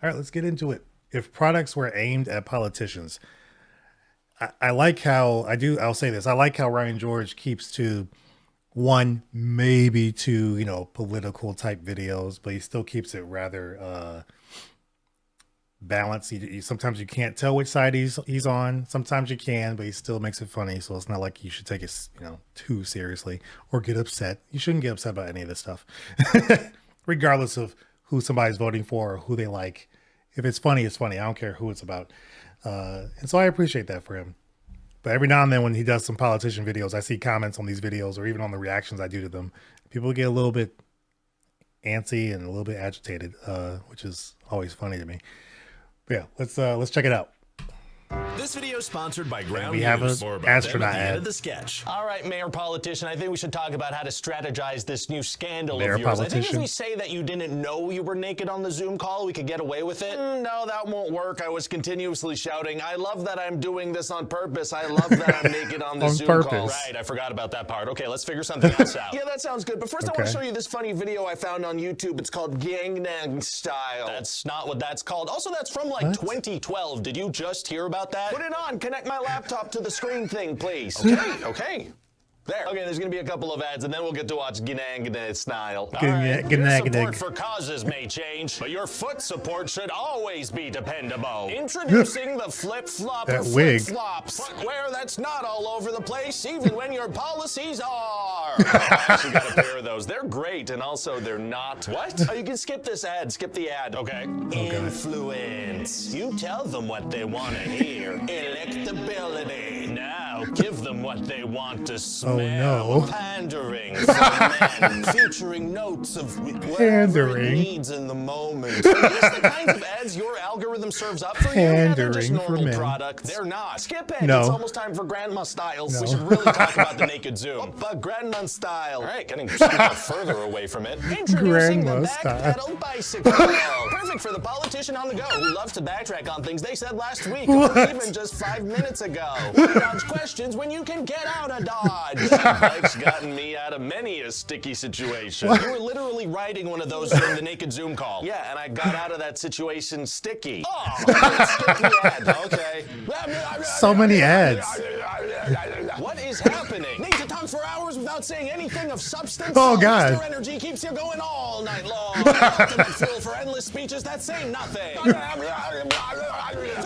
All right, let's get into it. If products were aimed at politicians, I like how I'll say this. I like how Ryan George keeps to one, maybe two, political type videos, but he still keeps it rather balanced. Sometimes you can't tell which side he's on. Sometimes you can, but he still makes it funny. So it's not like you should take it, too seriously or get upset. You shouldn't get upset about any of this stuff, regardless of who somebody's voting for or who they like. If it's funny, it's funny. I don't care who it's about. And so I appreciate that for him. But every now and then when he does some politician videos, I see comments on these videos or even on the reactions I do to them. People get a little bit antsy and a little bit agitated, which is always funny to me. But yeah, let's check it out. This video is sponsored by Ground We have News. an More about astronaut them at the end ad. of the sketch. All right, Mayor Politician, I think we should talk about how to strategize this new scandal Mayor of yours. I think if Politician? we say that you didn't know you were naked on the Zoom call, we could get away with it. No, that won't work. I was continuously shouting, I love that I'm doing this on purpose. I love that I'm naked on the On Zoom purpose. call. Right, I forgot about that part. Okay, let's figure something else out. Yeah, that sounds good. But first, I want Okay. to show you this funny video I found on YouTube. It's called Gangnam Style. That's not what that's called. Also, that's from like 2012. Did you just hear about that? Put it on. Connect my laptop to the screen thing, please. Okay. There. Okay, there's going to be a couple of ads, and then we'll get to watch Gangnam Style. All right, your Gnag. support for causes may change, but your foot support should always be dependable. Introducing the flip-flop That or wig. flip-flops. Footwear that's not all over the place, even when your policies are. I actually got a pair of those. They're great, and also they're not. What? Oh, you can skip this ad. Skip the ad. Okay. Influence. You tell them what they want to hear. Electability. Now give them what they want to smell. no. Pandering for men. Featuring notes of whatever Pandering. it needs in the moment. So these the kinds of ads your algorithm serves up for you. Yeah, they're just Pandering for normal men. products. They're not. Skip it. No. It's almost time for Grandma Styles. We should really talk about the naked Zoom. But Grandma Style. All right, getting further away from it. Introducing Grandma the style. backpedal bicycle. Perfect for the politician on the go who loves to backtrack on things they said last week What? or even just 5 minutes ago. Why dodge questions when you can get out of dodge? Bike's gotten me out of many a sticky situation. You were literally riding one of those during the naked Zoom call. Yeah, and I got out of that situation sticky. Oh, skip the ad. Okay. So many ads. What is happening? Need to talk for hours without saying anything of substance? Oh, God. Monster Energy keeps you going all night long. Ultimate fuel for endless speeches that say nothing.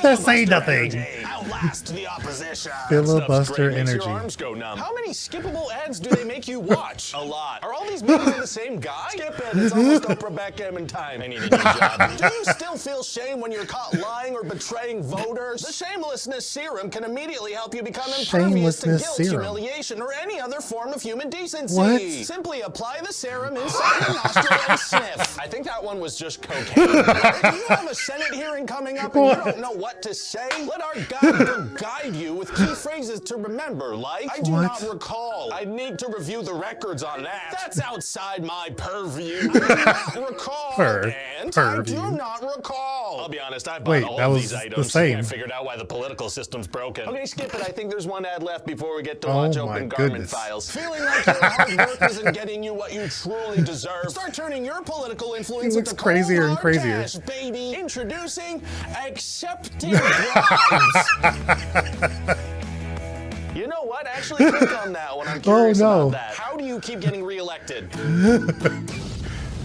That say nothing. Outlast the opposition. Filibuster Stuff's great, makes energy. Your arms go numb. How many skippable ads do they make you watch? A lot. Are all these memes by the same guy? Skip it. It's almost Oprah Beckham time. I need a new job. Do you still feel shame when you're caught lying or betraying voters? The shamelessness serum can immediately help you become impervious to Shamelessness guilt, serum. humiliation, or any other form of human decency. What? Simply apply the serum inside your nostril and sniff. I think that one was just cocaine. Do you have a Senate hearing coming up and you don't know what to say? Let our guide guide you with key phrases to remember, like, I do What? not recall. I need to review the records on that. That's outside my purview. I do not recall. And I Purview. do not recall. I'll be honest, I bought Wait, all that of was these the items. same. I figured out why the political system's broken. Okay, skip it. I think there's one ad left before we get to Oh watch my Open Garment goodness. Files. Feeling like your hard work isn't getting you what you truly deserve? Start turning your political influence He looks into crazier cold, and hard crazier. cash, baby. Introducing Accepting Bribes. You know what? Actually, click on that one. I'm curious no. about that. How do you keep getting reelected?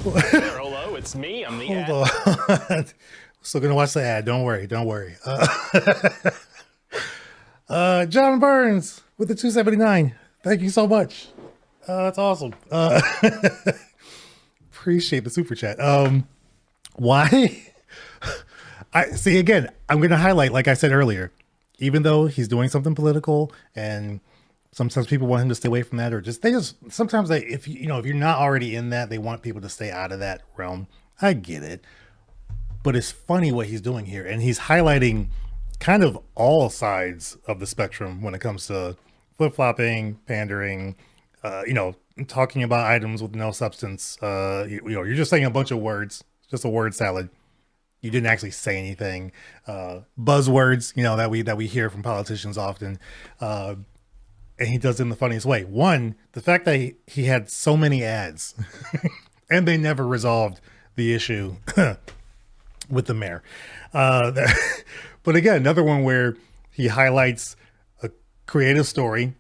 Hello, it's me. I'm the ad. Hold on. Still gonna watch the ad. Don't worry. Don't worry. John Burns with the 279. Thank you so much. That's awesome. Appreciate the super chat. Why? I see again. I'm gonna highlight, like I said earlier, even though he's doing something political, and sometimes people want him to stay away from that, or sometimes if you're not already in that, they want people to stay out of that realm. I get it. But it's funny what he's doing here. And he's highlighting kind of all sides of the spectrum when it comes to flip-flopping, pandering, talking about items with no substance. You're just saying a bunch of words, just a word salad. You didn't actually say anything. Buzzwords, that we hear from politicians often. And he does it in the funniest way. One, the fact that he had so many ads and they never resolved the issue with the mayor. But again, another one where he highlights a creative story,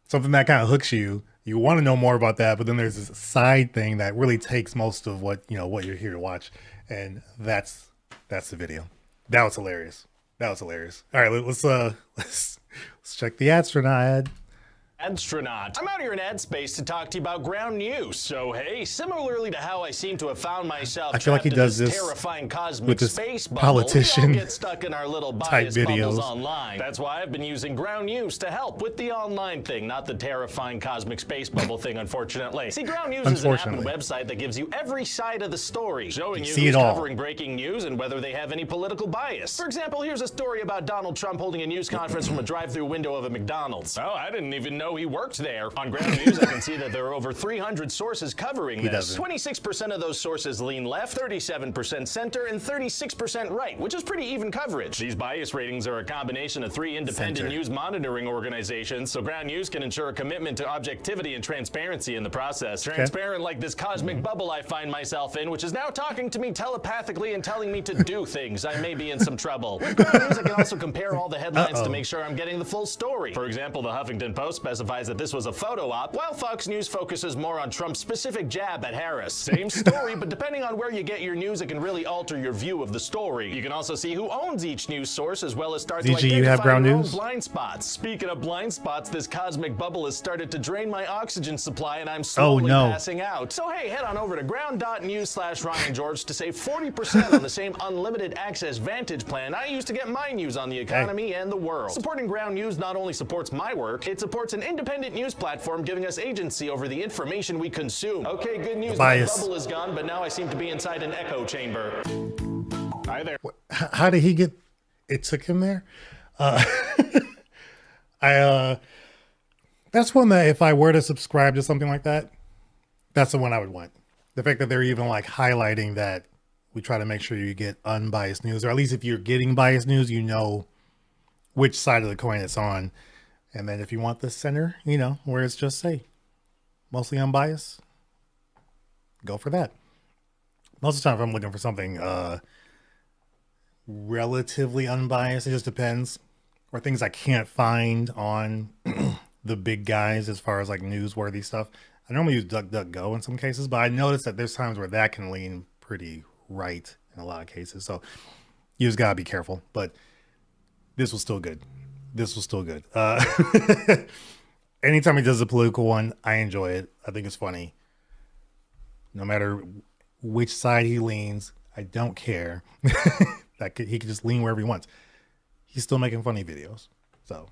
something that kind of hooks you. You want to know more about that, but then there's this side thing that really takes most of what what you're here to watch, and that's the video. That was hilarious. That was hilarious. All right, let's check the astronaut ad. Astronaut. I'm out here in ad space to talk to you about ground news. So hey, similarly to how I seem to have found myself I feel like he trapped in does this terrifying cosmic with this space bubble, politician we all get stuck in our little type bias bubbles videos. online. That's why I've been using ground news to help with the online thing, not the terrifying cosmic space bubble thing, unfortunately. See, ground news is an app and website that gives you every side of the story, showing you who's covering breaking news and whether they have any political bias. For example, here's a story about Donald Trump holding a news conference from a drive-through window of a McDonald's. Oh, I didn't even know he worked there. On Ground News, I can see that there are over 300 sources covering this. 26% of those sources lean left, 37% center, and 36% right, which is pretty even coverage. These bias ratings are a combination of 3 independent news monitoring organizations, so Ground News can ensure a commitment to objectivity and transparency in the process. Transparent like this cosmic bubble I find myself in, which is now talking to me telepathically and telling me to do things. I may be in some trouble. With Ground News, I can also compare all the headlines to make sure I'm getting the full story. For example, the Huffington Post specifies that this was a photo op, while Fox News focuses more on Trump's specific jab at Harris. Same story, but depending on where you get your news, it can really alter your view of the story. You can also see who owns each news source, as well as start to identify you have Ground your own News? blind spots. Speaking of blind spots, this cosmic bubble has started to drain my oxygen supply, and I'm slowly passing out. So hey, head on over to ground.news/Ryan George to save 40% on the same unlimited access Vantage plan I use to get my news on the economy and the world. Supporting Ground News not only supports my work, it supports an independent news platform giving us agency over the information we consume. Okay, good news, my bubble is gone, but now I seem to be inside an echo chamber. Hi there. How did he get? It took him there. That's one that if I were to subscribe to something like that, that's the one I would want. The fact that they're even like highlighting that we try to make sure you get unbiased news, or at least if you're getting biased news, you know which side of the coin it's on. And then if you want the center, where it's just say mostly unbiased, go for that. Most of the time, if I'm looking for something relatively unbiased, it just depends, or things I can't find on the big guys as far as like newsworthy stuff. I normally use DuckDuckGo in some cases, but I noticed that there's times where that can lean pretty right in a lot of cases. So you just gotta be careful. But this was still good. Anytime he does a political one, I enjoy it. I think it's funny. No matter which side he leans, I don't care. He could just lean wherever he wants. He's still making funny videos. So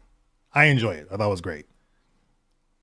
I enjoy it. I thought it was great.